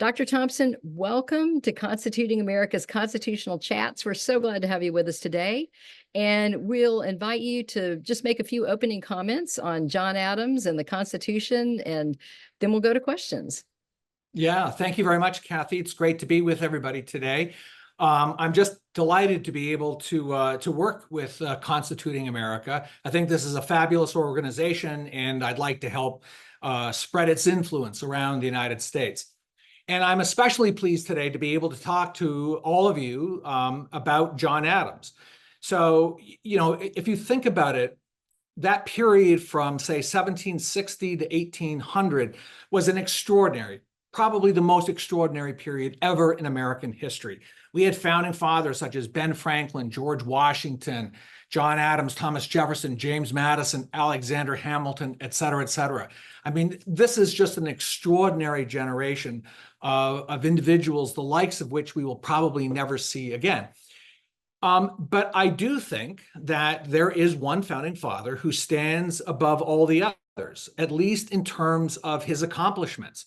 Dr. Thompson, welcome to Constituting America's Constitutional Chats. We're so glad to have you with us today. And we'll invite you to just make a few opening comments on John Adams and the Constitution, and then we'll go to questions. Yeah, thank you very much, Kathy. It's great to be with everybody today. I'm just delighted to be able to work with Constituting America. I think this is a fabulous organization, and I'd like to help spread its influence around the United States. And I'm especially pleased today to be able to talk to all of you about John Adams. So, you know, if you think about it, that period from, say, 1760 to 1800 was an extraordinary, probably the most extraordinary period ever in American history. We had founding fathers such as Ben Franklin, George Washington, John Adams, Thomas Jefferson, James Madison, Alexander Hamilton, et cetera, et cetera. I mean, this is just an extraordinary generation of individuals, the likes of which we will probably never see again. But I do think that there is one founding father who stands above all the others, at least in terms of his accomplishments.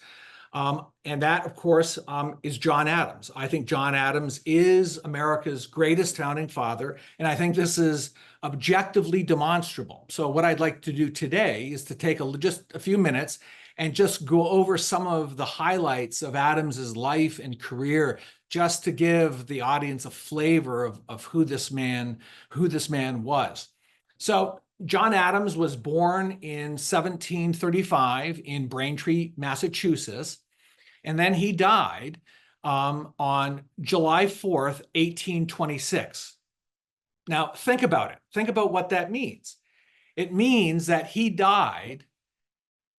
And that, of course, is John Adams. I think John Adams is America's greatest founding father, and I think this is objectively demonstrable. So what I'd like to do today is to take just a few minutes and just go over some of the highlights of Adams's life and career, just to give the audience a flavor of who this man was. So John Adams was born in 1735 in Braintree, Massachusetts, and then he died on July 4th, 1826. Now, think about it. Think about what that means. It means that he died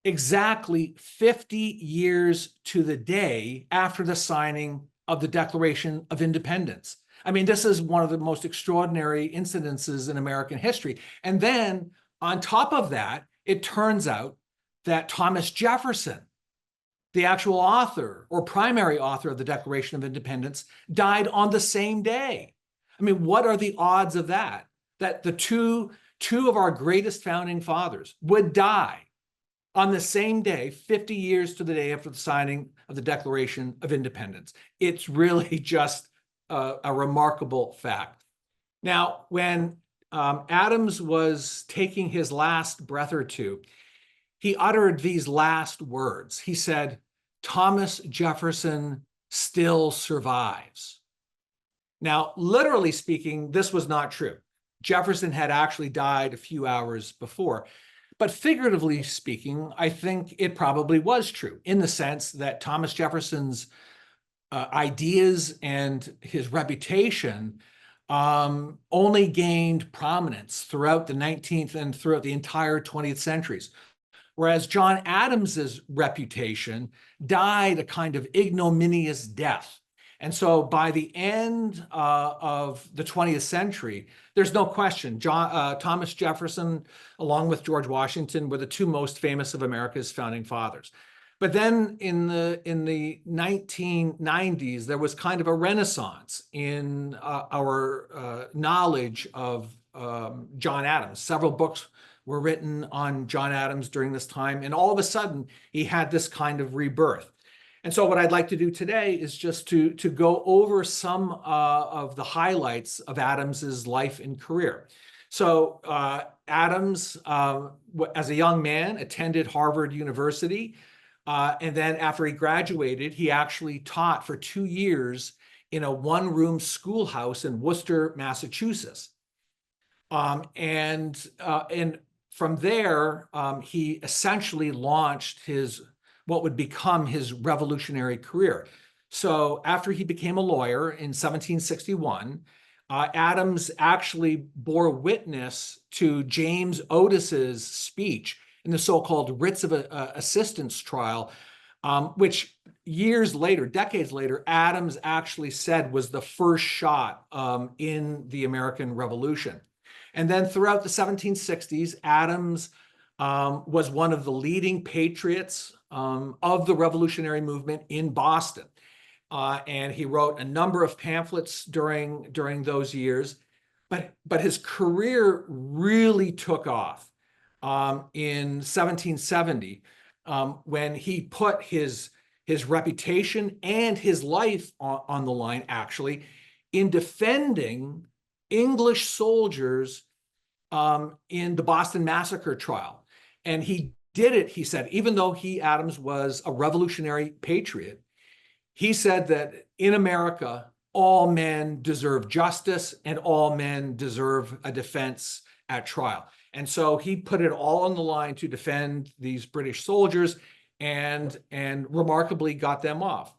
exactly 50 years to the day after the signing of the Declaration of Independence. I mean, this is one of the most extraordinary incidences in American history. And then on top of that, it turns out that Thomas Jefferson, the actual author or primary author of the Declaration of Independence, died on the same day. I mean, what are the odds of that? That the two of our greatest founding fathers would die on the same day, 50 years to the day after the signing of the Declaration of Independence. It's really just a remarkable fact. Now, when Adams was taking his last breath or two, he uttered these last words. He said, "Thomas Jefferson still survives." Now, literally speaking, this was not true. Jefferson had actually died a few hours before. But figuratively speaking, I think it probably was true, in the sense that Thomas Jefferson's ideas and his reputation only gained prominence throughout the 19th and throughout the entire 20th centuries. Whereas John Adams's reputation died a kind of ignominious death. And so by the end of the 20th century, there's no question, Thomas Jefferson, along with George Washington, were the two most famous of America's founding fathers. But then in the 1990s, there was kind of a renaissance in our knowledge of John Adams. Several books were written on John Adams during this time, and all of a sudden, he had this kind of rebirth. And so what I'd like to do today is just to go over some of the highlights of Adams's life and career. So Adams, as a young man, attended Harvard University. And then after he graduated, he actually taught for 2 years in a one-room schoolhouse in Worcester, Massachusetts. And from there, he essentially launched what would become his revolutionary career. So after he became a lawyer in 1761, Adams actually bore witness to James Otis's speech in the so-called writs of assistance trial, which years later, decades later, Adams actually said was the first shot in the American Revolution. And then throughout the 1760s, Adams was one of the leading patriots of the revolutionary movement in Boston. And he wrote a number of pamphlets during those years. But his career really took off in 1770 when he put his his reputation and his life on the line, actually, in defending English soldiers in the Boston Massacre trial. And he did it, he said, even though Adams was a revolutionary patriot, he said that in America, all men deserve justice and all men deserve a defense at trial. And so he put it all on the line to defend these British soldiers and remarkably got them off.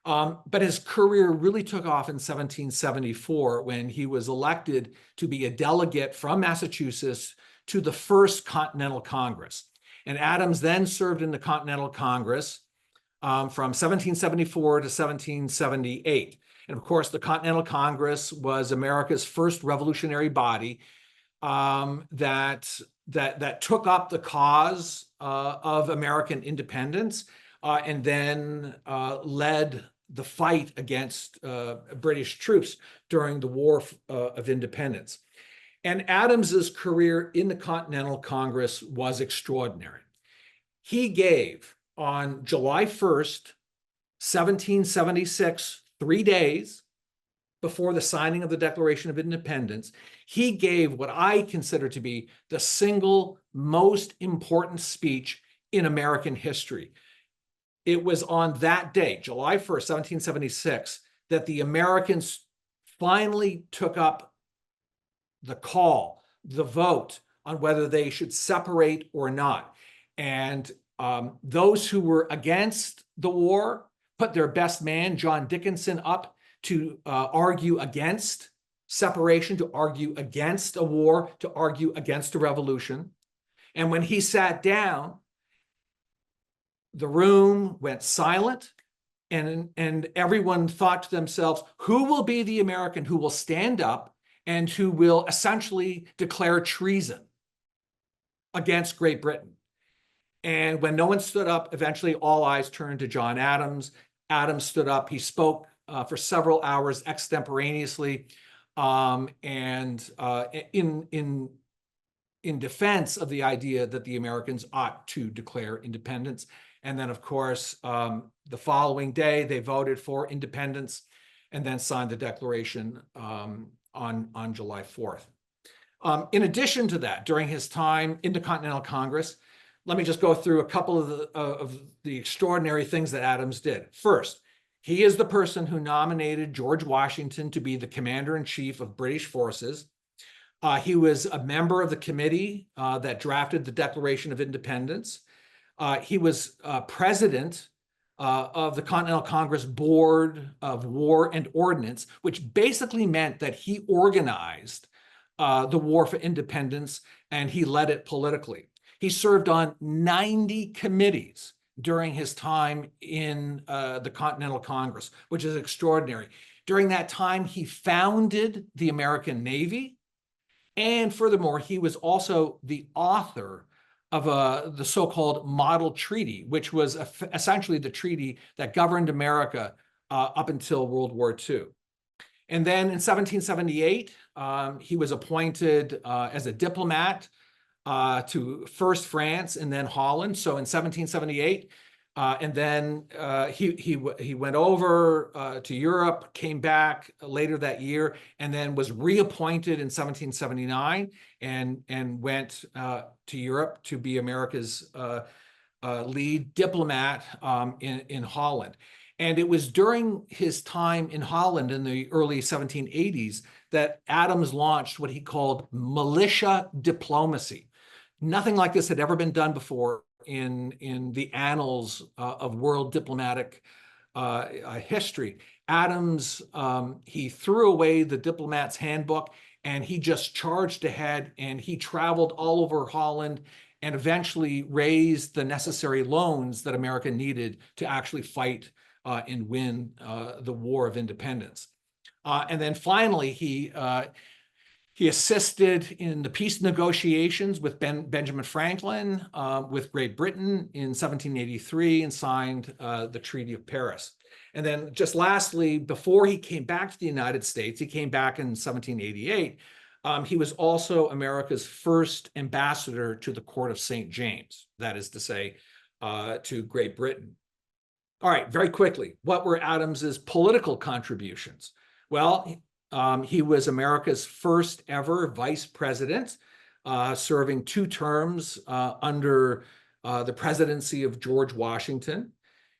But his career really took off in 1774 when he was elected to be a delegate from Massachusetts to the first Continental Congress. And Adams then served in the Continental Congress from 1774 to 1778. And of course, the Continental Congress was America's first revolutionary body that took up the cause of American independence and then led the fight against British troops during the War of Independence. And Adams's career in the Continental Congress was extraordinary. He gave on July 1st, 1776, 3 days before the signing of the Declaration of Independence, he gave what I consider to be the single most important speech in American history. It was on that day, July 1st, 1776, that the Americans finally took up the call, the vote on whether they should separate or not. And those who were against the war put their best man, John Dickinson, up to argue against separation, to argue against a war, to argue against a revolution. And when he sat down, the room went silent, and everyone thought to themselves, who will be the American who will stand up and who will essentially declare treason against Great Britain? And when no one stood up, eventually all eyes turned to John Adams. Adams stood up. He spoke for several hours extemporaneously in defense of the idea that the Americans ought to declare independence. And then, of course, the following day, they voted for independence and then signed the Declaration on July 4th. In addition to that, during his time in the Continental Congress, let me just go through a couple of the extraordinary things that Adams did. First, he is the person who nominated George Washington to be the commander-in-chief of British forces. He was a member of the committee that drafted the Declaration of Independence. He was president of the Continental Congress Board of War and Ordnance, which basically meant that he organized the War for Independence and he led it politically. He served on 90 committees during his time in the Continental Congress, which is extraordinary. During that time, he founded the American Navy. And furthermore, he was also the author of the so-called Model Treaty, which was essentially the treaty that governed America up until World War II. And then in 1778, he was appointed as a diplomat to first France and then Holland. So in 1778, and then he went over to Europe, came back later that year, and then was reappointed in 1779 and went to Europe to be America's lead diplomat in Holland. And it was during his time in Holland in the early 1780s that Adams launched what he called militia diplomacy. Nothing like this had ever been done before in the annals of world diplomatic history. Adams, he threw away the diplomat's handbook and he just charged ahead, and he traveled all over Holland and eventually raised the necessary loans that America needed to actually fight and win the War of Independence. And then finally, he assisted in the peace negotiations with Benjamin Franklin with Great Britain in 1783 and signed the Treaty of Paris. And then just lastly, before he came back to the United States, he came back in 1788, he was also America's first ambassador to the Court of St. James, that is to say, to Great Britain. All right, very quickly, what were Adams's political contributions? Well, he was America's first ever vice president, serving 2 terms under the presidency of George Washington.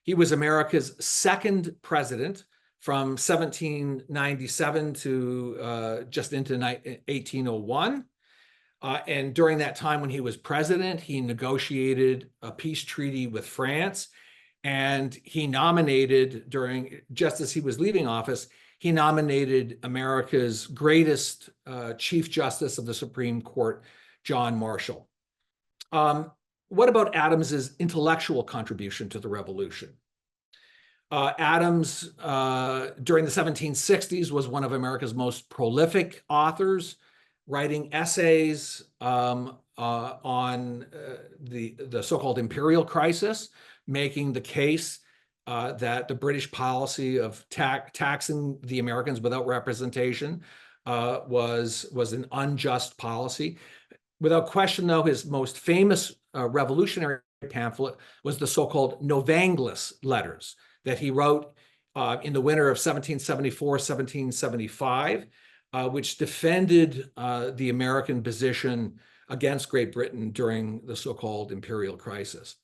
He was America's second president from 1797 to just into 1801. And during that time when he was president, he negotiated a peace treaty with France. And he nominated, just as he was leaving office, he nominated America's greatest Chief Justice of the Supreme Court, John Marshall. What about Adams's intellectual contribution to the Revolution? Adams, during the 1760s, was one of America's most prolific authors, writing essays on the so-called imperial crisis, making the case that the British policy of taxing the Americans without representation was an unjust policy. Without question, though, his most famous revolutionary pamphlet was the so-called Novanglis letters that he wrote in the winter of 1774-1775, which defended the American position against Great Britain during the so-called imperial crisis.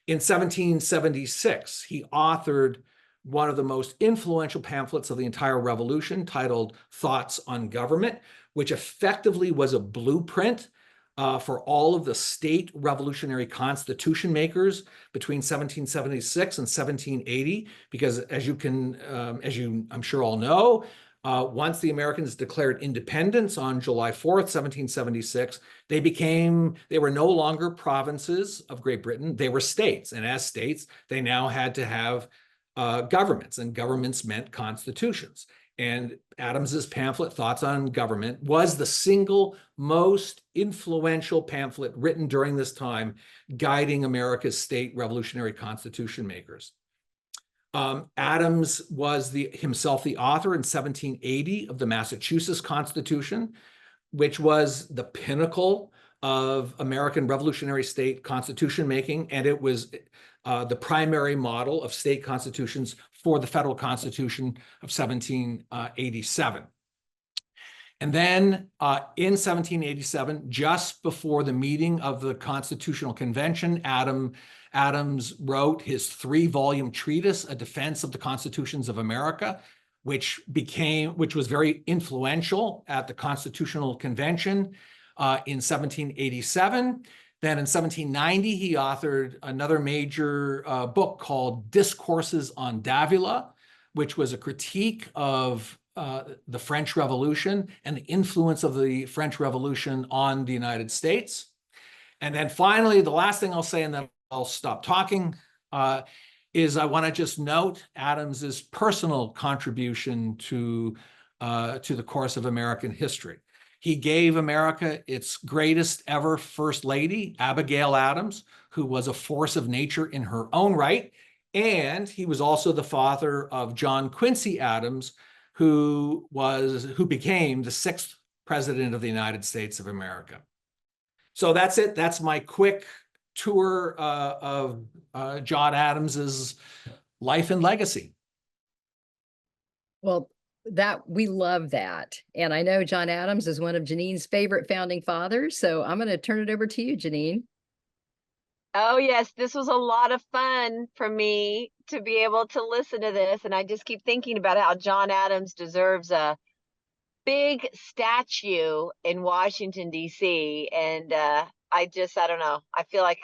In 1776, he authored one of the most influential pamphlets of the entire revolution, titled Thoughts on Government, which effectively was a blueprint for all of the state revolutionary constitution makers between 1776 and 1780, because as you I'm sure all know, once the Americans declared independence on July 4th, 1776, they were no longer provinces of Great Britain, they were states. And as states, they now had to have governments, and governments meant constitutions. And Adams's pamphlet, Thoughts on Government, was the single most influential pamphlet written during this time, guiding America's state revolutionary constitution makers. Adams was himself the author in 1780 of the Massachusetts Constitution, which was the pinnacle of American revolutionary state constitution making, and it was the primary model of state constitutions for the federal Constitution of 1787. And then in 1787, just before the meeting of the Constitutional Convention, Adams wrote his 3-volume treatise, A Defense of the Constitutions of America, which was very influential at the Constitutional Convention in 1787. Then in 1790, he authored another major book called Discourses on Davila, which was a critique of the French Revolution and the influence of the French Revolution on the United States. And then finally, the last thing I'll say, and then I'll stop talking, is I want to just note Adams's personal contribution to the course of American history. He gave America its greatest ever First Lady, Abigail Adams, who was a force of nature in her own right. And he was also the father of John Quincy Adams, who became the 6th president of the United States of America. So that's it. That's my quick tour of John Adams's life and legacy. Well, we love that. And I know John Adams is one of Janine's favorite founding fathers. So I'm going to turn it over to you, Janine. Oh, yes. This was a lot of fun for me to be able to listen to this. And I just keep thinking about how John Adams deserves a big statue in Washington, D.C. And I don't know. I feel like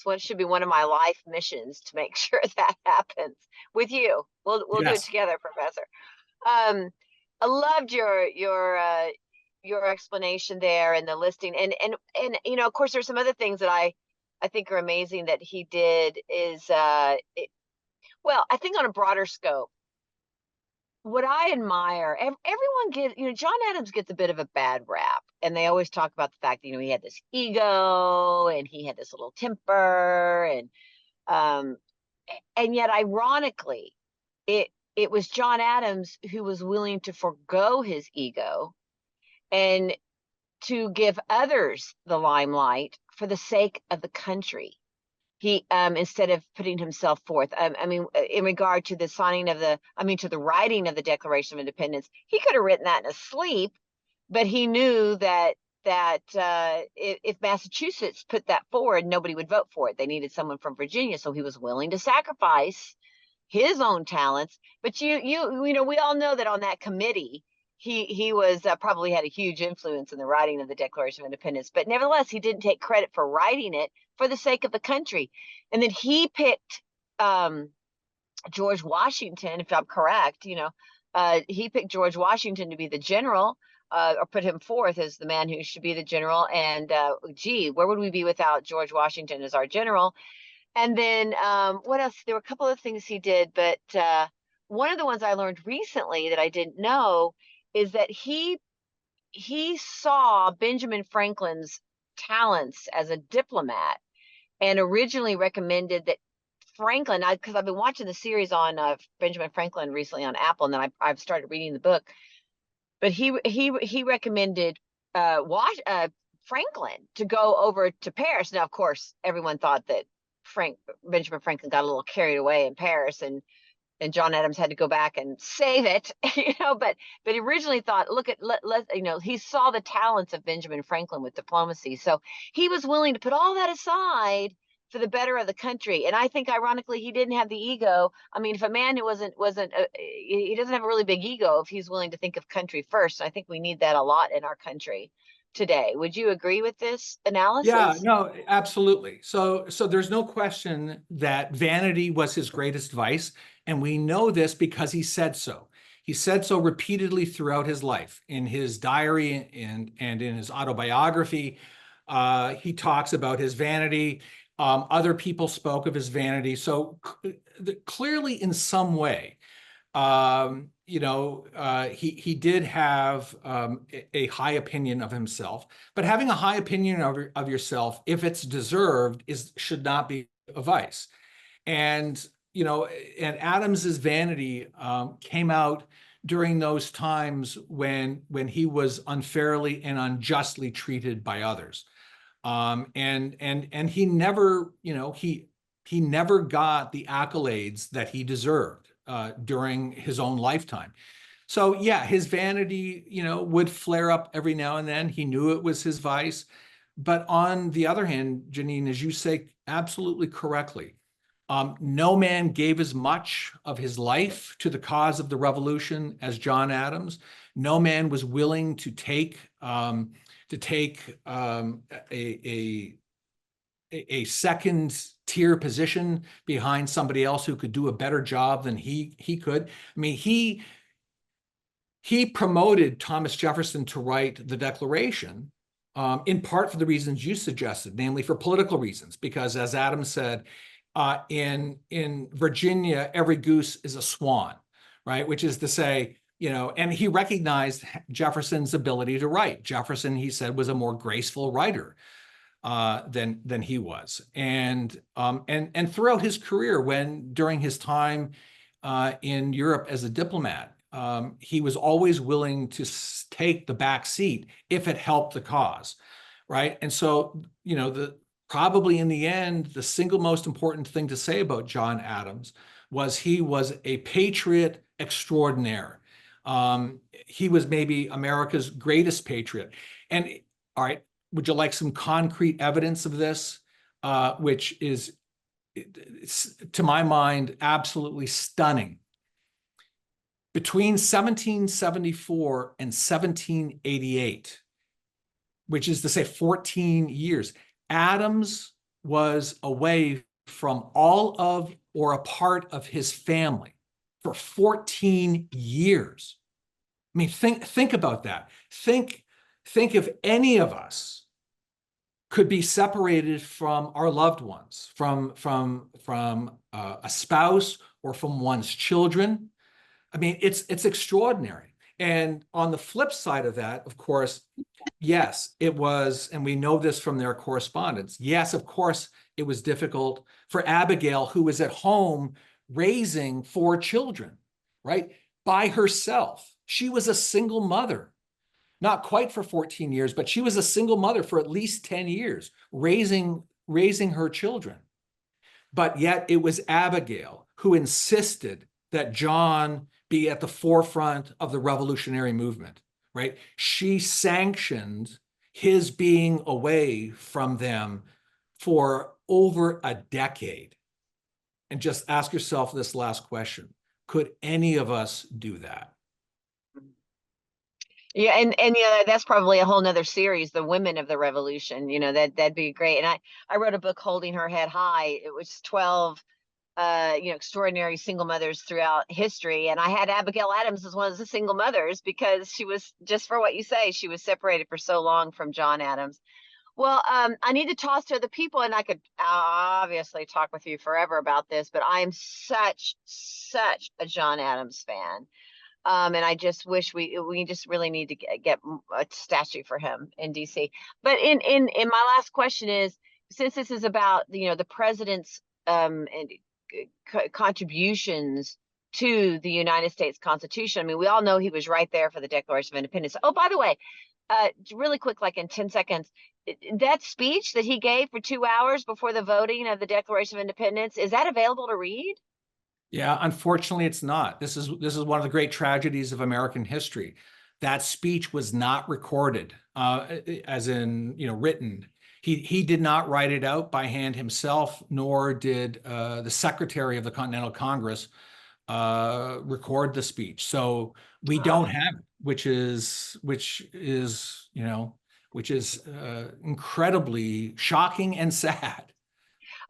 this should be one of my life missions to make sure that happens with you. We'll do it together, Professor. I loved your explanation there and the listing. And you know, of course, there's some other things that I think are amazing that he did is, well, I think on a broader scope, what I admire, everyone John Adams gets a bit of a bad rap, and they always talk about the fact that, he had this ego and he had this little temper, and yet ironically, it was John Adams who was willing to forgo his ego and to give others the limelight for the sake of the country. He instead of putting himself forth. I mean, in regard to the signing of to the writing of the Declaration of Independence, he could have written that in his sleep, but he knew that if Massachusetts put that forward, nobody would vote for it. They needed someone from Virginia, so he was willing to sacrifice his own talents. But you know, we all know that on that committee, he was probably had a huge influence in the writing of the Declaration of Independence. But nevertheless, he didn't take credit for writing it for the sake of the country. And then he picked George Washington, if I'm correct. You know, he picked George Washington to be the general. Or put him forth as the man who should be the general. And gee, where would we be without George Washington as our general? And then what else? There were a couple of things he did, but one of the ones I learned recently that I didn't know is that he saw Benjamin Franklin's talents as a diplomat and originally recommended that Franklin, because I've been watching the series on Benjamin Franklin recently on Apple, and then I've started reading the book. But he recommended Franklin to go over to Paris. Now, of course, everyone thought that Benjamin Franklin got a little carried away in Paris, and John Adams had to go back and save it, you know. But he originally thought, look at you know, he saw the talents of Benjamin Franklin with diplomacy, so he was willing to put all that aside for the better of the country. And I think, ironically, he didn't have the ego. I mean, if a man who he doesn't have a really big ego if he's willing to think of country first. I think we need that a lot in our country today. Would you agree with this analysis? Yeah, no, absolutely. So there's no question that vanity was his greatest vice, and we know this because he said so. He said so repeatedly throughout his life. In his diary and in his autobiography, he talks about his vanity. Other people spoke of his vanity. So clearly, in some way, you know, he did have a high opinion of himself. But having a high opinion of yourself, if it's deserved, should not be a vice. And you know, and Adams's vanity came out during those times when he was unfairly and unjustly treated by others. And he never, you know, he never got the accolades that he deserved during his own lifetime. So yeah, his vanity, you know, would flare up every now and then. He knew it was his vice. But on the other hand, Janine, as you say absolutely correctly, no man gave as much of his life to the cause of the revolution as John Adams. No man was willing to take a second tier position behind somebody else who could do a better job than he could. I mean, he promoted Thomas Jefferson to write the Declaration, in part for the reasons you suggested, namely for political reasons, because as Adams said, in Virginia, every goose is a swan, right? Which is to say, you know, and he recognized Jefferson's ability to write. Jefferson, he said, was a more graceful writer than he was. And throughout his career, during his time in Europe as a diplomat, he was always willing to take the back seat if it helped the cause, right? And so, you know, probably in the end, the single most important thing to say about John Adams was he was a patriot extraordinaire. He was maybe America's greatest patriot. And all right, would you like some concrete evidence of this, which is, to my mind, absolutely stunning? Between 1774 and 1788, which is to say 14 years, Adams was away from all of or a part of his family for 14 years. I mean, think about that. Think if any of us could be separated from our loved ones, from a spouse or from one's children. I mean, it's extraordinary. And on the flip side of that, of course, yes, it was, and we know this from their correspondence. Yes, of course, it was difficult for Abigail, who was at home raising 4 children, right? By herself. She was a single mother, not quite for 14 years, but she was a single mother for at least 10 years, raising her children. But yet it was Abigail who insisted that John be at the forefront of the revolutionary movement, right? She sanctioned his being away from them for over a decade. And just ask yourself this last question. Could any of us do that? Yeah, and that's probably a whole nother series, the women of the revolution. That'd be great. And I wrote a book, Holding Her Head High. It was 12 extraordinary single mothers throughout history. And I had Abigail Adams as one of the single mothers because she was, just for what you say, she was separated for so long from John Adams. Well, I need to toss to other people, and I could obviously talk with you forever about this, but I'm such a John Adams fan. And I just wish we just really need to get a statue for him in DC. But in my last question is, since this is about the president's and contributions to the United States Constitution. I mean, we all know he was right there for the Declaration of Independence. Oh, by the way, really quick, like in 10 seconds, that speech that he gave for 2 hours before the voting of the Declaration of Independence, is that available to read? Yeah, unfortunately, it's not. This is one of the great tragedies of American history. That speech was not recorded, as in written. He did not write it out by hand himself, nor did the secretary of the Continental Congress record the speech. So we don't have it, which is incredibly shocking and sad.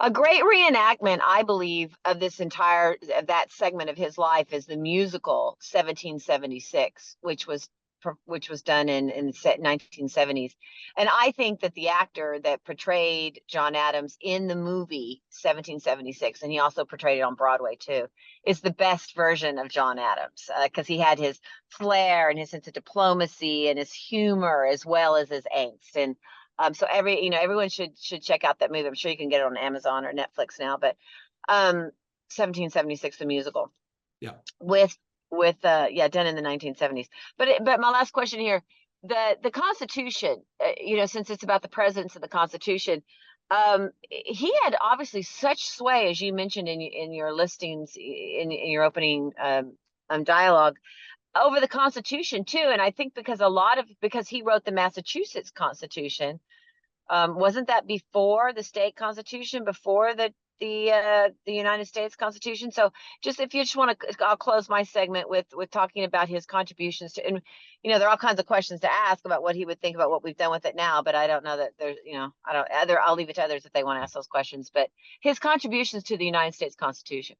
A great reenactment, I believe, of that segment of his life is the musical 1776, which was done in the 1970s. And I think that the actor that portrayed John Adams in the movie 1776, and he also portrayed it on Broadway too, is the best version of John Adams, because he had his flair and his sense of diplomacy and his humor as well as his angst. And so everyone should check out that movie. I'm sure you can get it on Amazon or Netflix now, but 1776, the musical. Yeah. With done in the 1970s. But my last question here, the Constitution, since it's about the presidents of the Constitution, he had obviously such sway, as you mentioned in your listings, in your opening dialogue, over the Constitution too. And I think because he wrote the Massachusetts Constitution, wasn't that before the state constitution, before the United States Constitution? So if you just want to, I'll close my segment with talking about his contributions to, and there are all kinds of questions to ask about what he would think about what we've done with it now, but I don't know that there's, I'll leave it to others if they want to ask those questions, but his contributions to the United States Constitution.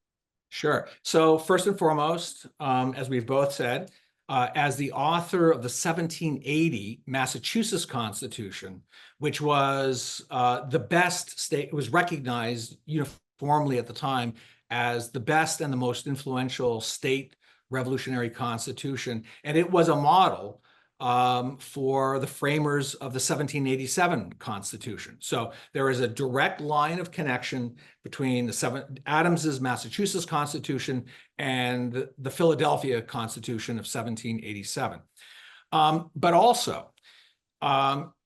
Sure. So first and foremost, as we've both said, as the author of the 1780 Massachusetts Constitution, which was the best state, it was recognized uniformly at the time as the best and the most influential state revolutionary constitution. And it was a model for the framers of the 1787 Constitution. So there is a direct line of connection between Adams's Massachusetts Constitution and the Philadelphia Constitution of 1787. But also,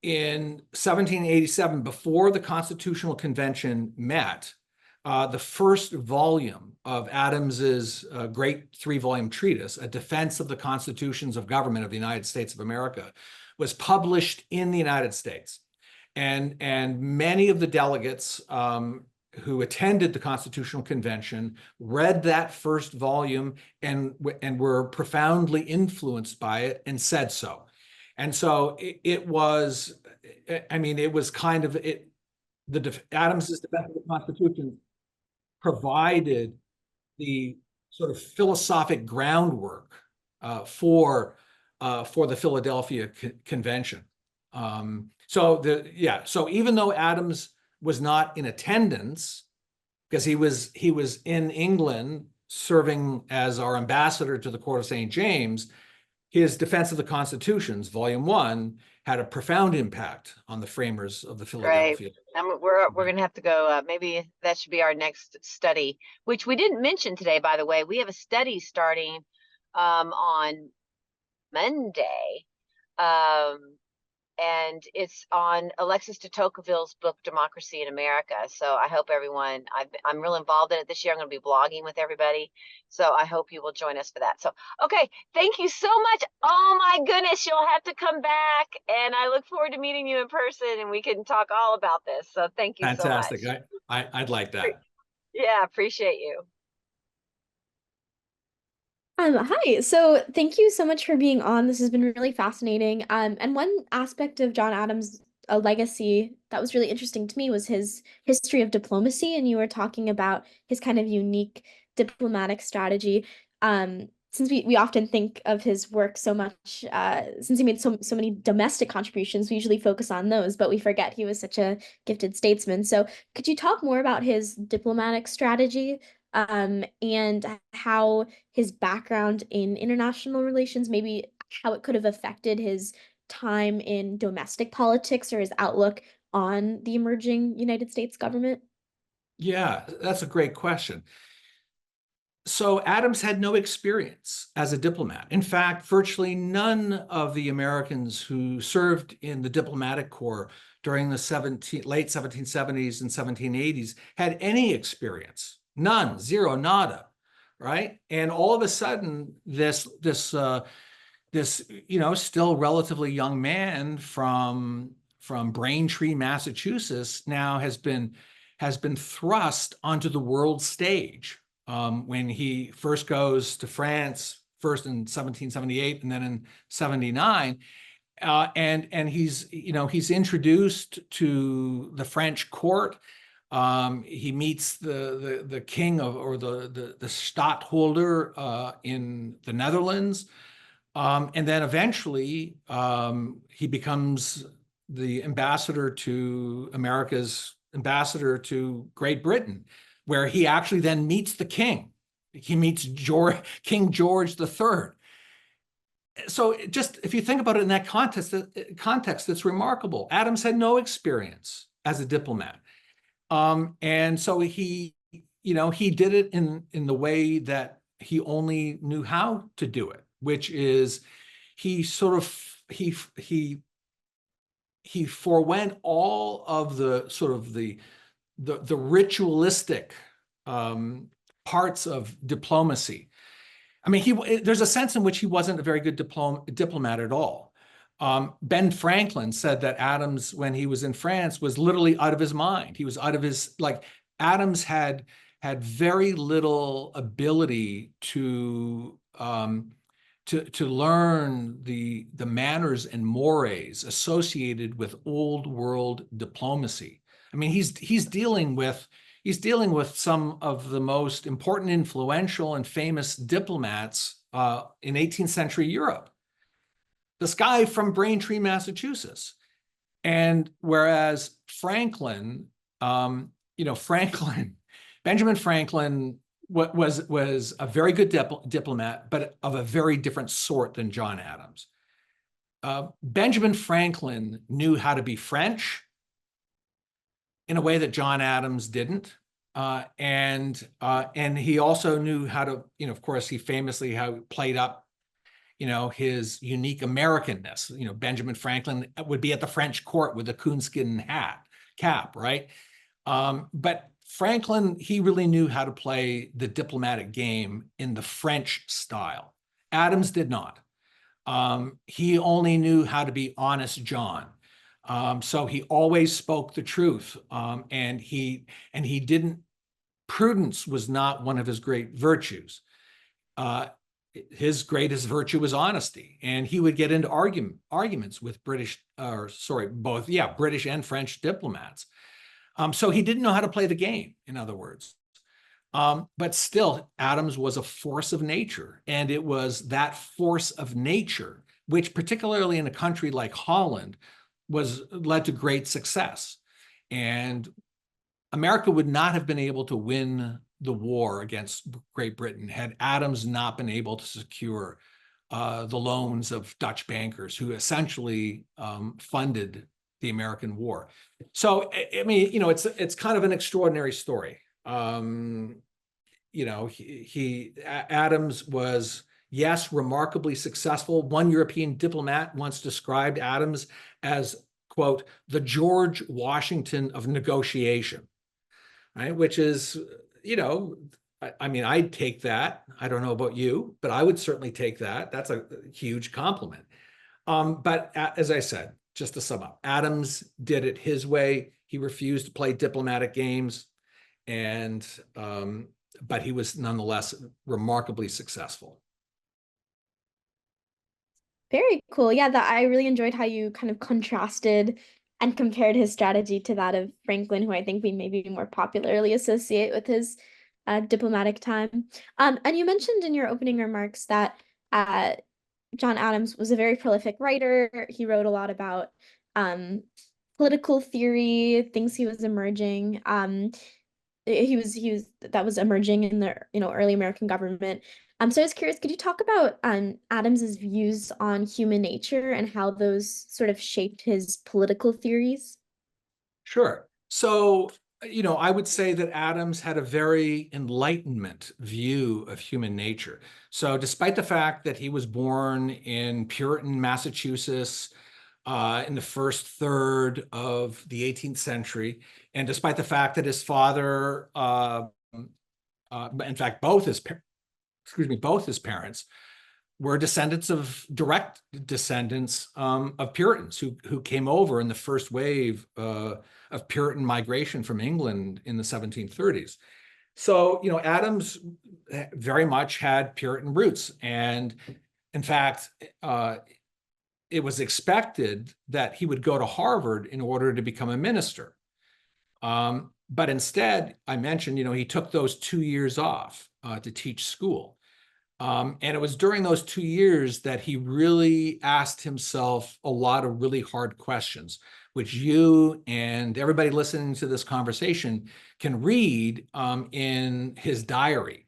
in 1787, before the Constitutional Convention met, the first volume of Adams's great 3-volume treatise, A Defense of the Constitutions of Government of the United States of America, was published in the United States. And many of the delegates who attended the Constitutional Convention read that first volume and were profoundly influenced by it and said so. And so it was kind of Adams's Defense of the Constitution provided the sort of philosophic groundwork for the Philadelphia Convention. So even though Adams was not in attendance, because he was in England serving as our ambassador to the Court of St. James, his Defense of the Constitutions, Volume 1, had a profound impact on the framers of the Philadelphia. Right. We're going to have to go. Maybe that should be our next study, which we didn't mention today, by the way. We have a study starting on Monday and it's on Alexis de Tocqueville's book, Democracy in America. So I hope everyone, I'm real involved in it this year. I'm going to be blogging with everybody. So I hope you will join us for that. So, okay, thank you so much. Oh my goodness, you'll have to come back. And I look forward to meeting you in person and we can talk all about this. So thank you so much. Fantastic. I'd like that. Yeah, appreciate you. Hi. So thank you so much for being on. This has been really fascinating. And one aspect of John Adams' legacy that was really interesting to me was his history of diplomacy. And you were talking about his kind of unique diplomatic strategy. Since we often think of his work so much, since he made so many domestic contributions, we usually focus on those, but we forget he was such a gifted statesman. So could you talk more about his diplomatic strategy? And how his background in international relations, maybe how it could have affected his time in domestic politics or his outlook on the emerging United States government? Yeah, that's a great question. So Adams had no experience as a diplomat. In fact, virtually none of the Americans who served in the diplomatic corps during the late 1770s and 1780s had any experience. None, zero, nada, right? And all of a sudden, this still relatively young man from Braintree, Massachusetts, now has been thrust onto the world stage. When he first goes to France, first in 1778 and then in 79, and he's introduced to the French court. He meets the king or the stadtholder in the Netherlands, and then eventually he becomes the America's ambassador to Great Britain, where he actually then meets the king. He meets King George III. So just if you think about it in that context, it's remarkable. Adams had no experience as a diplomat. And so he did it in the way that he only knew how to do it, which is he forewent all of the sort of the ritualistic parts of diplomacy. I mean, there's a sense in which he wasn't a very good diplomat at all. Ben Franklin said that Adams, when he was in France, was literally out of his mind. He was out of his, Adams had very little ability to learn the manners and mores associated with old world diplomacy. I mean, he's dealing with some of the most important, influential, and famous diplomats in 18th century Europe. This guy from Braintree, Massachusetts. And whereas Benjamin Franklin was a very good diplomat, but of a very different sort than John Adams. Benjamin Franklin knew how to be French in a way that John Adams didn't. And he also knew how to, of course, he famously played up his unique Americanness. Benjamin Franklin would be at the French court with a coonskin cap, right? But Franklin, he really knew how to play the diplomatic game in the French style. Adams did not. He only knew how to be honest John. So he always spoke the truth. And he didn't, prudence was not one of his great virtues. His greatest virtue was honesty, and he would get into arguments with British and French diplomats. So he didn't know how to play the game, in other words. But still, Adams was a force of nature, and it was that force of nature, which particularly in a country like Holland, led to great success. And America would not have been able to win the war against Great Britain had Adams not been able to secure the loans of Dutch bankers who essentially funded the American war. So, I mean, it's kind of an extraordinary story. Adams was Yes, remarkably successful. One European diplomat once described Adams as, quote, the George Washington of negotiation, right? Which is, you know, I mean, I'd take that. I don't know about you, but I would certainly take that. That's a huge compliment. But as I said, just to sum up, Adams did it his way. He refused to play diplomatic games, and but he was nonetheless remarkably successful. Very cool. Yeah, that I really enjoyed how you kind of contrasted and compared his strategy to that of Franklin, who I think we maybe more popularly associate with his diplomatic time. And you mentioned in your opening remarks that John Adams was a very prolific writer. He wrote a lot about political theory, things he was emerging. He was that was emerging in the early American government. So I was curious, could you talk about Adams's views on human nature and how those sort of shaped his political theories? Sure. So, I would say that Adams had a very Enlightenment view of human nature. So despite the fact that he was born in Puritan Massachusetts in the first third of the 18th century, and despite the fact that his father, in fact, both his parents were direct descendants of Puritans who came over in the first wave of Puritan migration from England in the 1730s. So, Adams very much had Puritan roots. And in fact, it was expected that he would go to Harvard in order to become a minister. But instead, I mentioned, he took those 2 years off to teach school. And it was during those 2 years that he really asked himself a lot of really hard questions, which you and everybody listening to this conversation can read in his diary,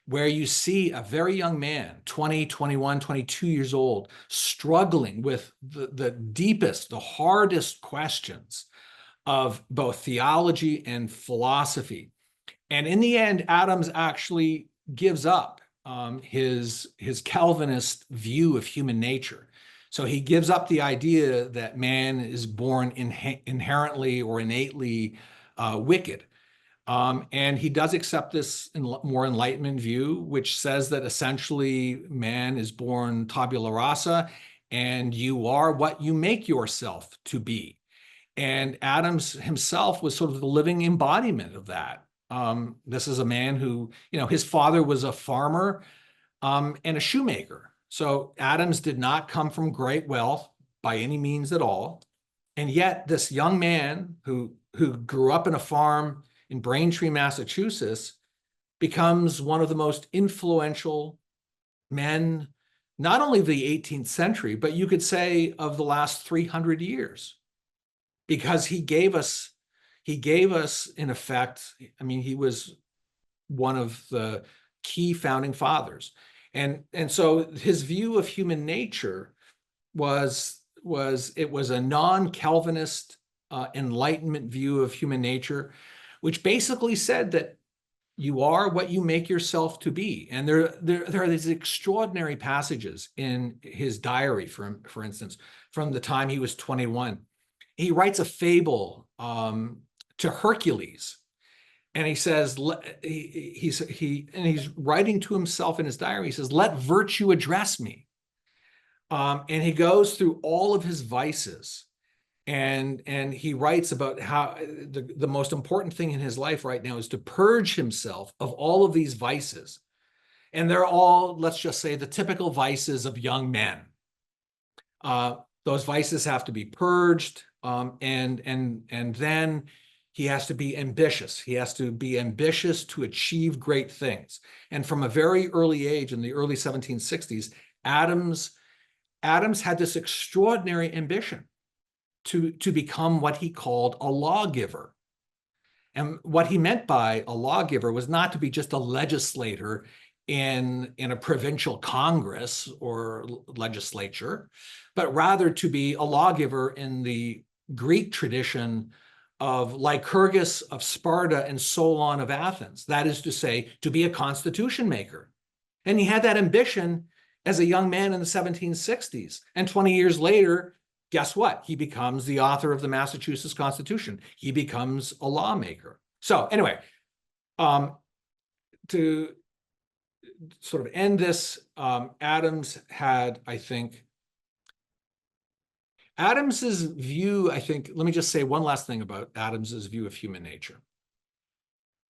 where you see a very young man, 20, 21, 22 years old, struggling with the deepest, the hardest questions of both theology and philosophy. And in the end, Adams actually gives up his Calvinist view of human nature. So he gives up the idea that man is born inherently or innately wicked. And he does accept this more Enlightenment view, which says that essentially man is born tabula rasa, and you are what you make yourself to be. And Adams himself was sort of the living embodiment of that. This is a man who, his father was a farmer and a shoemaker. So Adams did not come from great wealth by any means at all. And yet this young man who grew up in a farm in Braintree, Massachusetts, becomes one of the most influential men, not only of the 18th century, but you could say of the last 300 years, because he gave us, in effect, I mean, he was one of the key founding fathers. And so his view of human nature was a non-Calvinist Enlightenment view of human nature, which basically said that you are what you make yourself to be. And there are these extraordinary passages in his diary, for instance, from the time he was 21. He writes a fable to Hercules, and he says, he's writing to himself in his diary. He says, "Let virtue address me," and he goes through all of his vices, and he writes about how the most important thing in his life right now is to purge himself of all of these vices, and they're all, let's just say, the typical vices of young men. Those vices have to be purged. And then he has to be ambitious. He has to be ambitious to achieve great things. And from a very early age, in the early 1760s, Adams had this extraordinary ambition to become what he called a lawgiver. And what he meant by a lawgiver was not to be just a legislator in a provincial Congress or legislature, but rather to be a lawgiver in the Greek tradition of Lycurgus of Sparta and Solon of Athens. That is to say, to be a constitution maker. And he had that ambition as a young man in the 1760s. And 20 years later, guess what? He becomes the author of the Massachusetts Constitution. He becomes a lawmaker. So anyway, to sort of end this, Adams had, I think, Adams's view, I think, let me just say one last thing about Adams's view of human nature.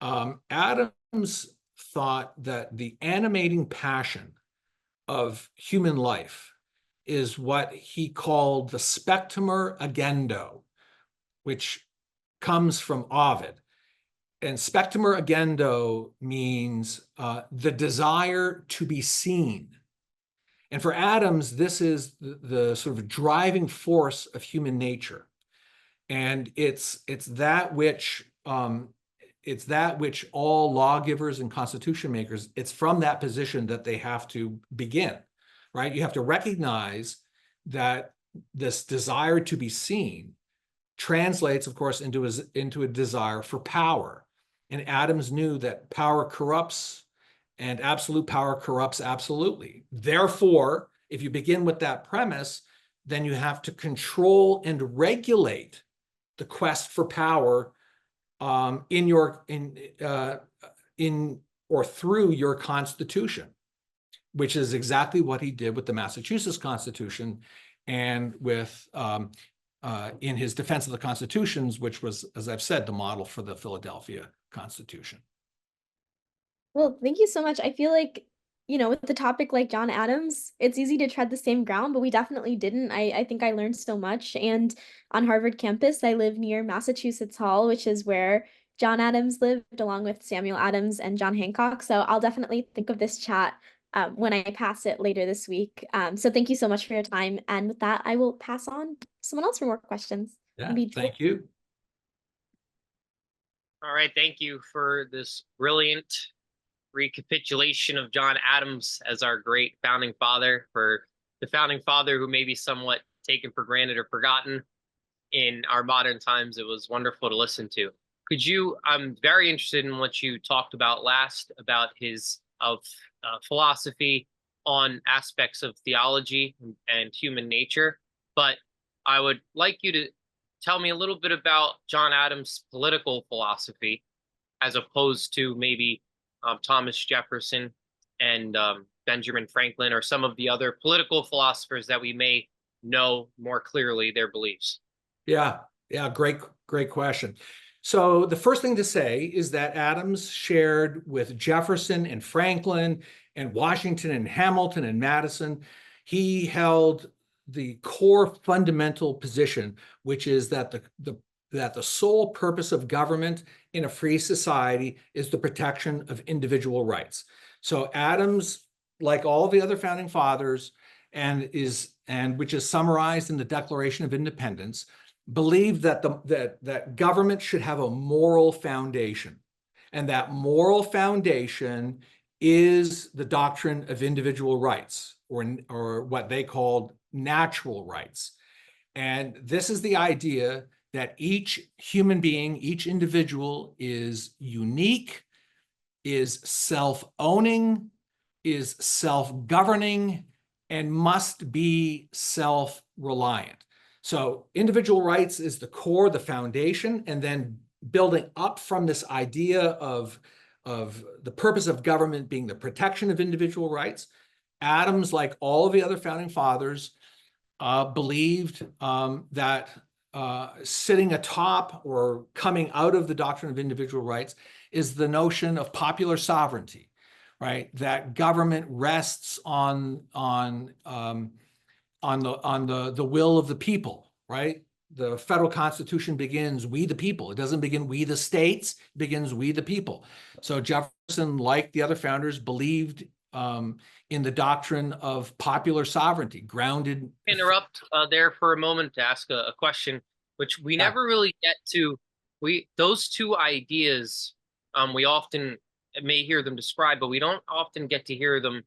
Adams thought that the animating passion of human life is what he called the spectumur agendo, which comes from Ovid. And spectumur agendo means the desire to be seen. And for Adams, this is the sort of driving force of human nature. And it's that which all lawgivers and constitution makers, it's from that position that they have to begin, right? You have to recognize that this desire to be seen translates, of course, into a desire for power. And Adams knew that power corrupts, and absolute power corrupts absolutely. Therefore, if you begin with that premise, then you have to control and regulate the quest for power in or through your Constitution, which is exactly what he did with the Massachusetts Constitution and with in his defense of the Constitutions, which was, as I've said, the model for the Philadelphia Constitution. Well, thank you so much. I feel like, with a topic like John Adams, it's easy to tread the same ground, but we definitely didn't. I think I learned so much. And on Harvard campus, I live near Massachusetts Hall, which is where John Adams lived, along with Samuel Adams and John Hancock. So I'll definitely think of this chat when I pass it later this week. So thank you so much for your time. And with that, I will pass on to someone else for more questions. Yeah, thank you. All right, thank you for this brilliant recapitulation of John Adams as our great founding father, for the founding father who may be somewhat taken for granted or forgotten in our modern times. It was wonderful to listen to. I'm very interested in what you talked about last, about his philosophy on aspects of theology and human nature, but I would like you to tell me a little bit about John Adams' political philosophy, as opposed to maybe Thomas Jefferson and Benjamin Franklin, or some of the other political philosophers that we may know more clearly their beliefs. Yeah, great question. So the first thing to say is that Adams shared with Jefferson and Franklin and Washington and Hamilton and Madison. He held the core fundamental position, which is that the sole purpose of government in a free society is the protection of individual rights. So Adams, like all the other founding fathers, and which is summarized in the Declaration of Independence, believed that that government should have a moral foundation, and that moral foundation is the doctrine of individual rights, or what they called natural rights. And this is the idea that each human being, each individual is unique, is self-owning, is self-governing, and must be self-reliant. So individual rights is the core, the foundation, and then building up from this idea of the purpose of government being the protection of individual rights. Adams, like all of the other founding fathers, believed that sitting atop or coming out of the doctrine of individual rights is the notion of popular sovereignty, right? That government rests on the will of the people, right? The federal Constitution begins, "We the people." It doesn't begin, "We the states." It begins, "We the people." So Jefferson, like the other founders, believed in the doctrine of popular sovereignty, grounded. Interrupt there for a moment to ask a question, which we never really get to. Those two ideas, we often may hear them described, but we don't often get to hear them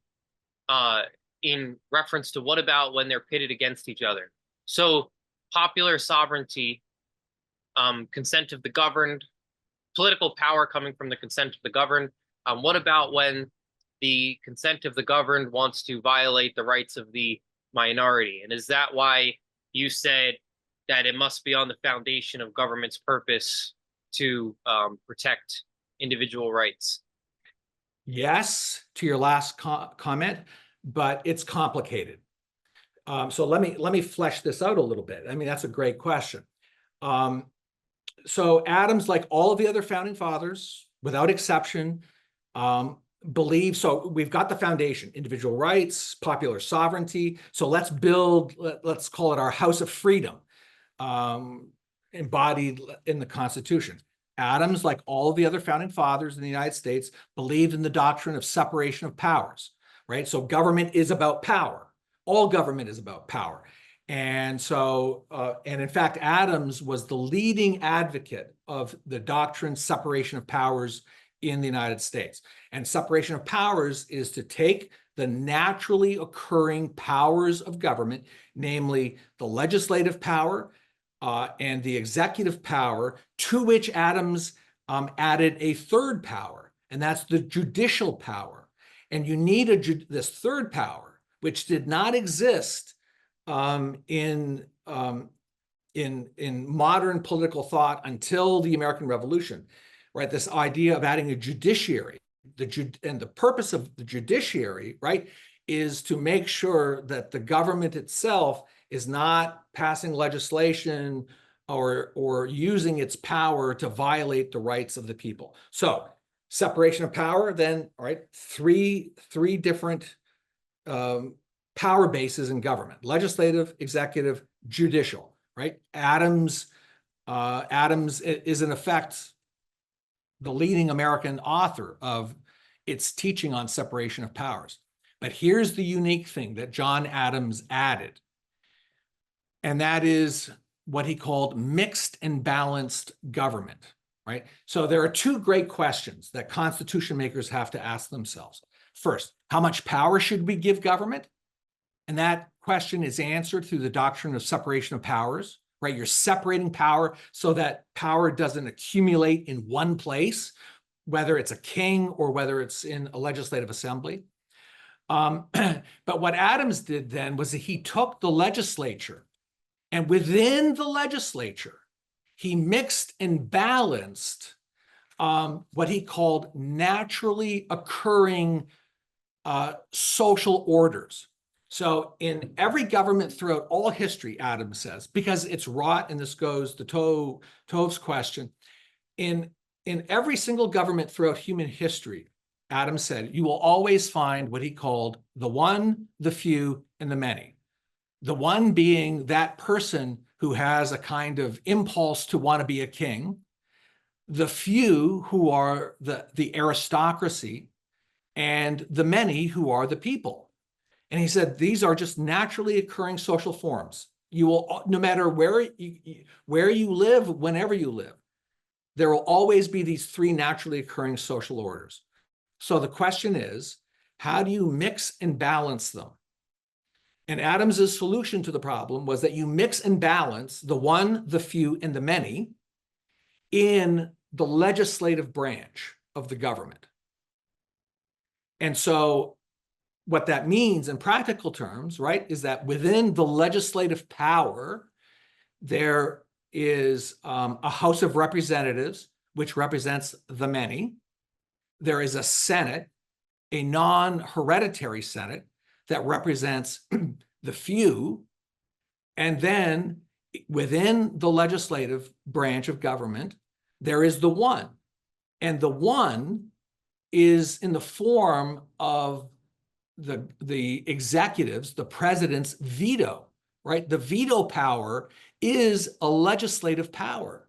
in reference to what about when they're pitted against each other. So popular sovereignty, consent of the governed, political power coming from the consent of the governed. What about when the consent of the governed wants to violate the rights of the minority. And is that why you said that it must be on the foundation of government's purpose to protect individual rights? Yes, to your last comment, but it's complicated. So let me flesh this out a little bit. I mean, that's a great question. So Adams, like all of the other founding fathers, without exception, believe, so we've got the foundation, individual rights, popular sovereignty. So let's call it our house of freedom, embodied in the Constitution. Adams, like all of the other founding fathers in the United States, believed in the doctrine of separation of powers, right? So government is about power. All government is about power. And so, and in fact, Adams was the leading advocate of the doctrine separation of powers in the United States. And separation of powers is to take the naturally occurring powers of government, namely the legislative power and the executive power, to which Adams added a third power, and that's the judicial power. And you need this third power, which did not exist in modern political thought until the American Revolution, right? This idea of adding a judiciary, and the purpose of the judiciary, right, is to make sure that the government itself is not passing legislation or using its power to violate the rights of the people. So separation of power, then, all right, three different power bases in government: legislative, executive, judicial, right? Adams is in effect the leading American author of its teaching on separation of powers. But here's the unique thing that John Adams added, and that is what he called mixed and balanced government, right? So there are two great questions that constitution makers have to ask themselves. First, how much power should we give government? And that question is answered through the doctrine of separation of powers, right? You're separating power so that power doesn't accumulate in one place, whether it's a king or whether it's in a legislative assembly. But what Adams did then was that he took the legislature, and within the legislature, he mixed and balanced what he called naturally occurring social orders. So in every government throughout all history, Adams says, because it's wrought, and this goes to Tove's question, in every single government throughout human history, Adams said, you will always find what he called the one, the few, and the many. The one being that person who has a kind of impulse to want to be a king, the few who are the aristocracy, and the many who are the people. And he said, these are just naturally occurring social forms. You will, no matter where you live, whenever you live, there will always be these three naturally occurring social orders. So the question is, how do you mix and balance them? And Adams's solution to the problem was that you mix and balance the one, the few, and the many in the legislative branch of the government. And so what that means in practical terms, right, is that within the legislative power, there is a House of Representatives, which represents the many. There is a Senate, a non-hereditary Senate, that represents the few. And then within the legislative branch of government, there is the one. And the one is in the form of the executives, the president's veto, right? The veto power is a legislative power.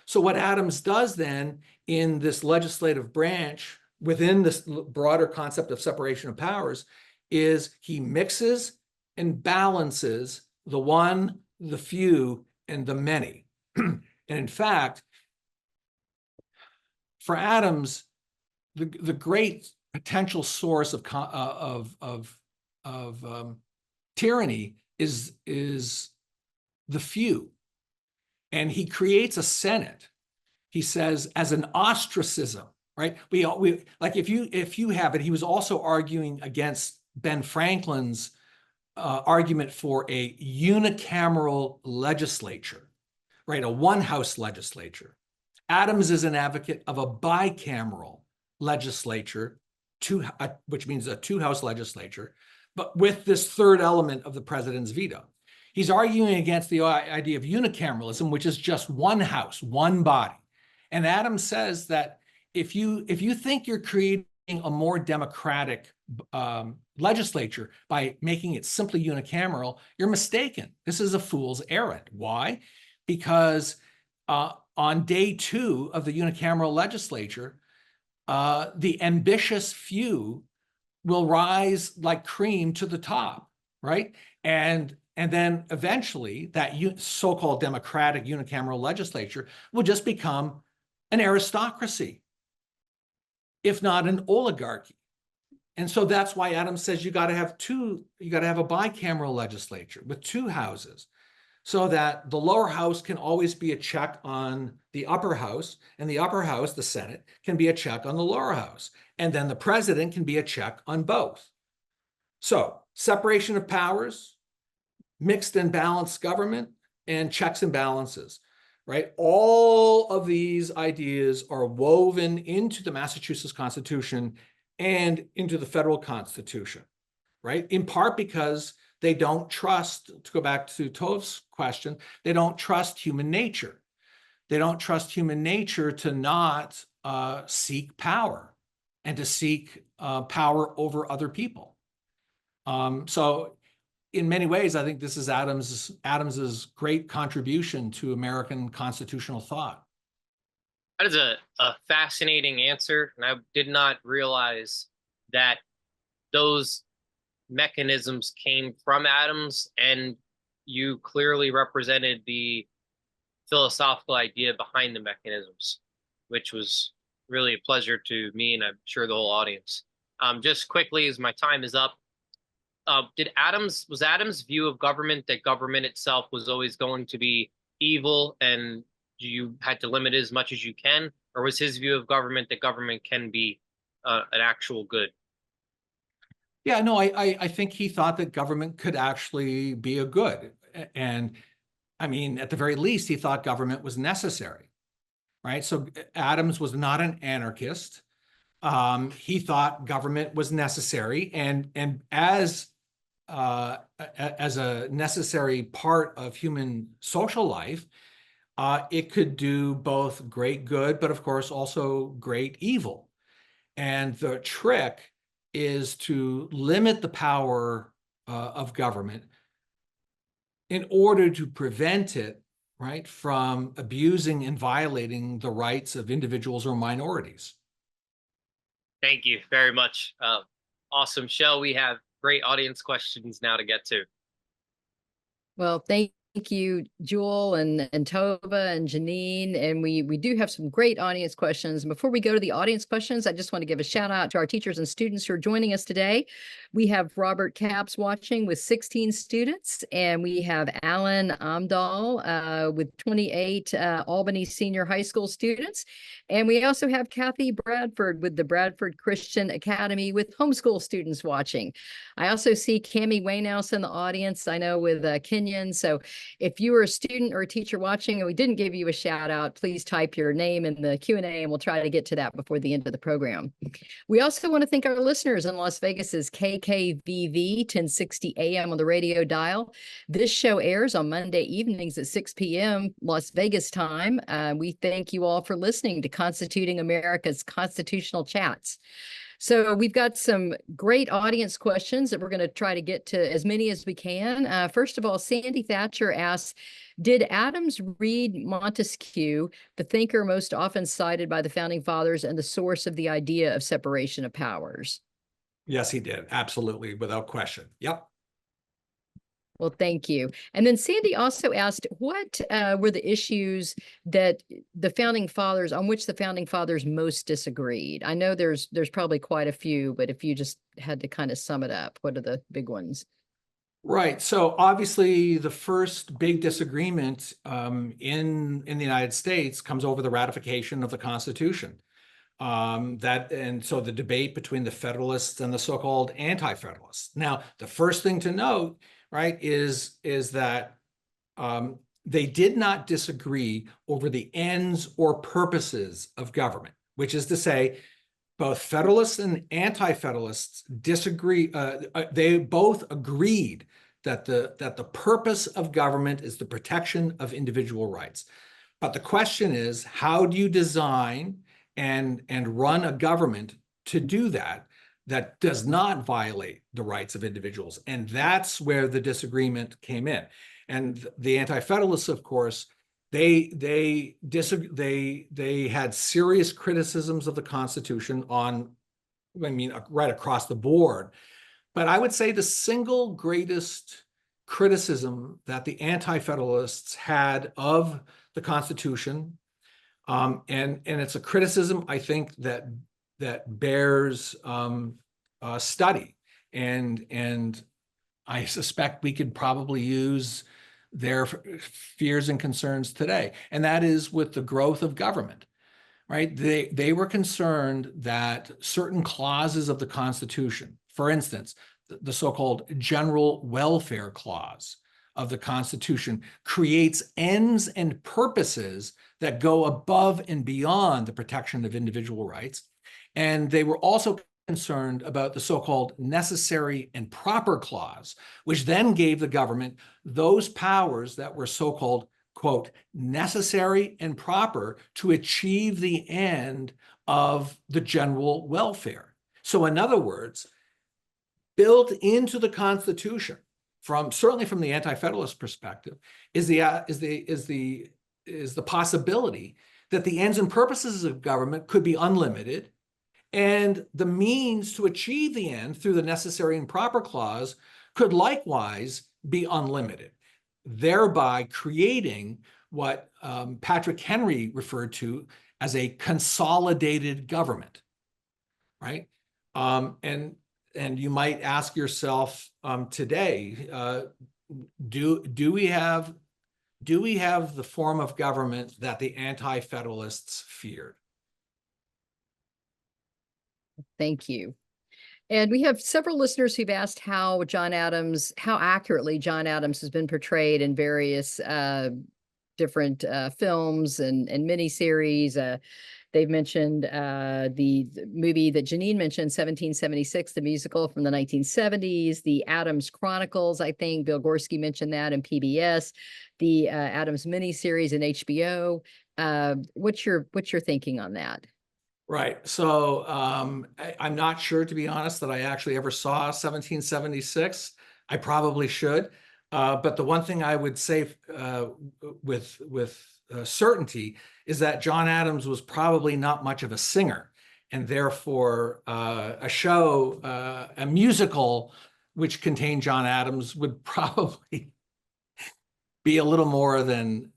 So what Adams does then in this legislative branch within this broader concept of separation of powers is he mixes and balances the one, the few, and the many. And in fact, for Adams, the great potential source of tyranny is the few. And he creates a Senate, he says, as an ostracism, right? We like if you have it, he was also arguing against Ben Franklin's argument for a unicameral legislature, right? A one-house legislature. Adams is an advocate of a bicameral legislature, which means a two-house legislature, but with this third element of the president's veto. He's arguing against the idea of unicameralism, which is just one house, one body. And Adams says that if you think you're creating a more democratic legislature by making it simply unicameral, you're mistaken. This is a fool's errand. Why? Because on day 2 of the unicameral legislature, the ambitious few will rise like cream to the top, right? And then eventually that so-called democratic unicameral legislature will just become an aristocracy, if not an oligarchy. And so that's why Adams says you got to have a bicameral legislature with 2 houses, so that the lower house can always be a check on the upper house, and the upper house, the Senate, can be a check on the lower house. And then the president can be a check on both. So separation of powers, mixed and balanced government, and checks and balances, right? All of these ideas are woven into the Massachusetts Constitution and into the federal Constitution, right? In part because they don't trust, to go back to Tov's question, they don't trust human nature. They don't trust human nature to not seek power and to seek power over other people. So in many ways, I think this is Adams's great contribution to American constitutional thought. That is a fascinating answer, and I did not realize that those mechanisms came from Adams, and you clearly represented the philosophical idea behind the mechanisms, which was really a pleasure to me, and I'm sure the whole audience. Just quickly, as my time is up, was Adams' view of government that government itself was always going to be evil and you had to limit it as much as you can, or was his view of government that government can be an actual good? Yeah, no, I think he thought that government could actually be a good. And I mean, at the very least, he thought government was necessary, right? So Adams was not an anarchist. He thought government was necessary, and as a necessary part of human social life, it could do both great good, but of course also great evil. And the trick is to limit the power of government in order to prevent it, right, from abusing and violating the rights of individuals or minorities. Thank you very much. Awesome show. We have great audience questions now to get to. Well, thank you, Jewel and Tova and Janine. And we do have some great audience questions. And before we go to the audience questions, I just want to give a shout out to our teachers and students who are joining us today. We have Robert Capps watching with 16 students, and we have Alan Amdahl with 28 Albany Senior High School students. And we also have Kathy Bradford with the Bradford Christian Academy with homeschool students watching. I also see Cammie Waynouse in the audience, I know, with Kenyon. So if you are a student or a teacher watching and we didn't give you a shout out, please type your name in the Q&A and we'll try to get to that before the end of the program. We also want to thank our listeners in Las Vegas's KKVV 1060 AM on the radio dial. This show airs on Monday evenings at 6 p.m. Las Vegas time. We thank you all for listening to Constituting America's Constitutional Chats. So we've got some great audience questions that we're going to try to get to as many as we can. First of all, Sandy Thatcher asks, did Adams read Montesquieu, the thinker most often cited by the Founding Fathers and the source of the idea of separation of powers? Yes, he did. Absolutely, without question. Yep. Well, thank you. And then Sandy also asked, what were the issues that on which the Founding Fathers most disagreed? I know there's probably quite a few, but if you just had to kind of sum it up, what are the big ones? Right. So obviously the first big disagreement in the United States comes over the ratification of the Constitution. So the debate between the Federalists and the so-called anti-Federalists. Now, the first thing to note, right, is that they did not disagree over the ends or purposes of government, which is to say, both Federalists and anti-Federalists disagree. They both agreed that the purpose of government is the protection of individual rights. But the question is, how do you design and run a government to do that does not violate the rights of individuals? And that's where the disagreement came in. And the anti-Federalists, of course, they had serious criticisms of the Constitution right across the board. But I would say the single greatest criticism that the anti-Federalists had of the Constitution, and it's a criticism I think that bears study, and I suspect we could probably use their fears and concerns today, and that is with the growth of government, right? They were concerned that certain clauses of the Constitution, for instance, the so-called general welfare clause of the Constitution, creates ends and purposes that go above and beyond the protection of individual rights. And they were also concerned about the so-called necessary and proper clause, which then gave the government those powers that were so-called, quote, necessary and proper to achieve the end of the general welfare. So in other words, built into the Constitution, certainly from the anti-Federalist perspective, is the possibility that the ends and purposes of government could be unlimited, and the means to achieve the end through the necessary and proper clause could likewise be unlimited, thereby creating what Patrick Henry referred to as a consolidated government, right? And you might ask yourself today, do we have the form of government that the anti-Federalists feared? Thank you. And we have several listeners who've asked how accurately John Adams has been portrayed in various different films and miniseries. They've mentioned the movie that Janine mentioned, 1776, the musical from the 1970s, the Adams Chronicles. I think Bill Gorski mentioned that in PBS, the Adams miniseries in HBO. What's your thinking on that? Right. So I'm not sure, to be honest, that I actually ever saw 1776. I probably should. But the one thing I would say with certainty is that John Adams was probably not much of a singer, and therefore a musical which contained John Adams would probably be a little more than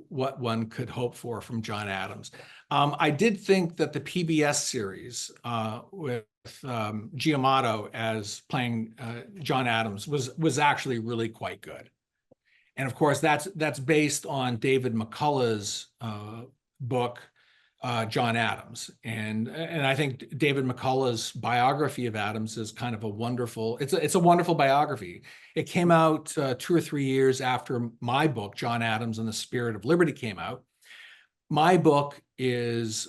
what one could hope for from John Adams. I did think that the PBS series with Giamotto as playing John Adams was actually really quite good. And of course, that's based on David McCullough's book, John Adams. And I think David McCullough's biography of Adams is kind of a wonderful biography. It came out 2 or 3 years after my book, John Adams and the Spirit of Liberty, came out. My book is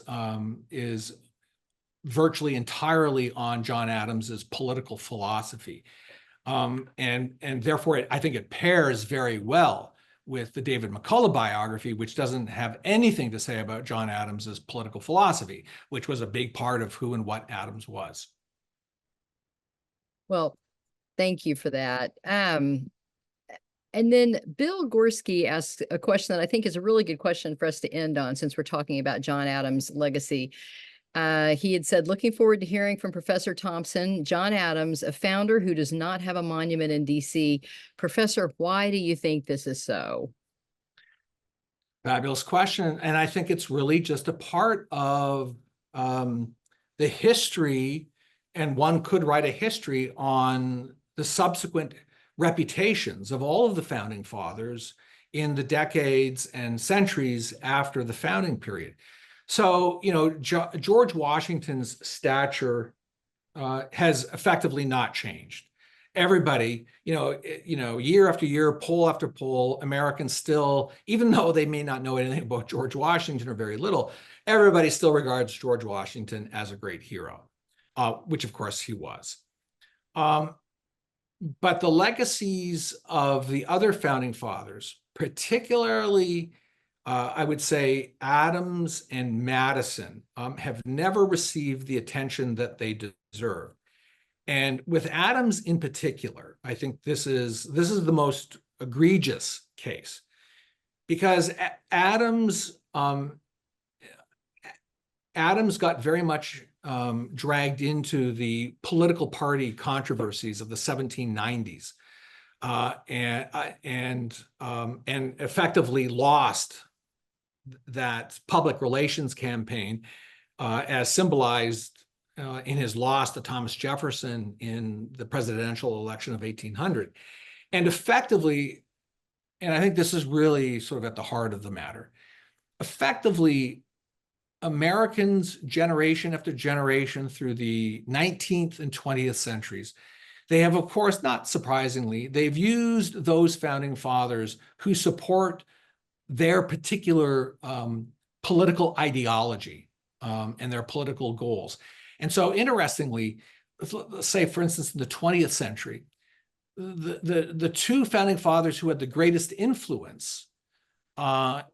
virtually entirely on John Adams's political philosophy. And therefore, I think it pairs very well with the David McCullough biography, which doesn't have anything to say about John Adams's political philosophy, which was a big part of who and what Adams was. Well, thank you for that. And then Bill Gorski asked a question that I think is a really good question for us to end on, since we're talking about John Adams' legacy. He had said, looking forward to hearing from Professor Thompson, John Adams, a founder who does not have a monument in DC. Professor, why do you think this is so? Fabulous question. And I think it's really just a part of the history, and one could write a history on the subsequent reputations of all of the founding fathers in the decades and centuries after the founding period. So, George Washington's stature has effectively not changed. Everybody, year after year, poll after poll, Americans still, even though they may not know anything about George Washington or very little, everybody still regards George Washington as a great hero, which of course he was. But the legacies of the other founding fathers, particularly, I would say Adams and Madison, have never received the attention that they deserve. And with Adams in particular, I think this is the most egregious case, because Adams got very much dragged into the political party controversies of the 1790s, and effectively lost that public relations campaign, as symbolized in his loss to Thomas Jefferson in the presidential election of 1800. And effectively, and I think this is really sort of at the heart of the matter, effectively, Americans, generation after generation through the 19th and 20th centuries, they have, of course, not surprisingly, they've used those founding fathers who support their particular political ideology and their political goals. And so, interestingly, let's say, for instance, in the 20th century, the two founding fathers who had the greatest influence on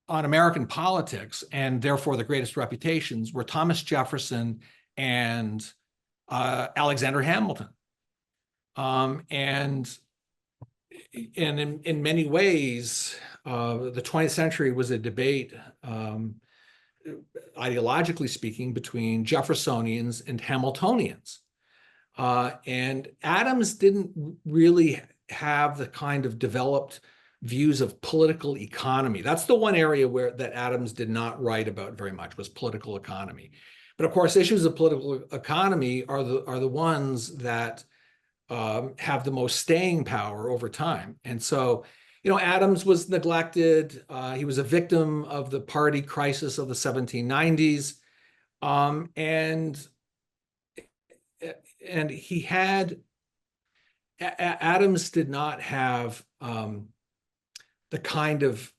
American politics, and therefore the greatest reputations, were Thomas Jefferson and Alexander Hamilton. And in many ways, the 20th century was a debate, ideologically speaking, between Jeffersonians and Hamiltonians. And Adams didn't really have the kind of developed views of political economy. That's the one area that Adams did not write about very much, was political economy. But of course, issues of political economy are the ones that have the most staying power over time. And so, Adams was neglected. He was a victim of the party crisis of the 1790s. And he had, Adams did not have the kind of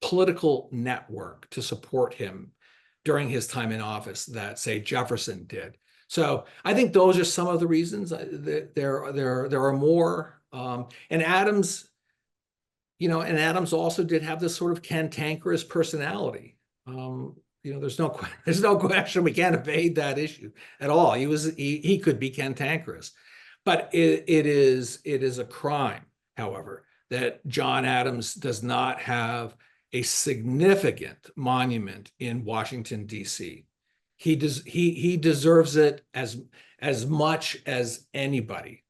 political network to support him during his time in office that, say, Jefferson did. So I think those are some of the reasons. There are more. And Adams, Adams also did have this sort of cantankerous personality. There's no question, we can't evade that issue at all. He could be cantankerous, but it is a crime, however, that John Adams does not have a significant monument in Washington, D.C. He deserves it as much as anybody.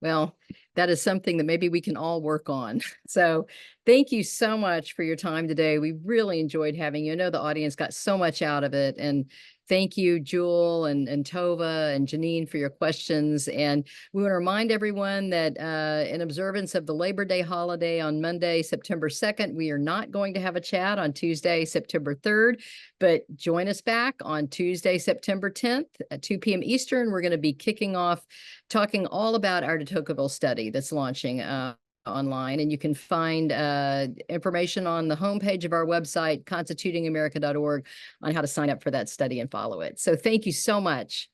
Well, that is something that maybe we can all work on. So thank you so much for your time today. We really enjoyed having you. I know the audience got so much out of it. And thank you, Jewel and Tova and Janine, for your questions. And we want to remind everyone that in observance of the Labor Day holiday on Monday, September 2nd, we are not going to have a chat on Tuesday, September 3rd, but join us back on Tuesday, September 10th at 2 p.m. Eastern. We're going to be kicking off talking all about our de Tocqueville study that's launching online, and you can find information on the homepage of our website, constitutingamerica.org, on how to sign up for that study and follow it. So thank you so much.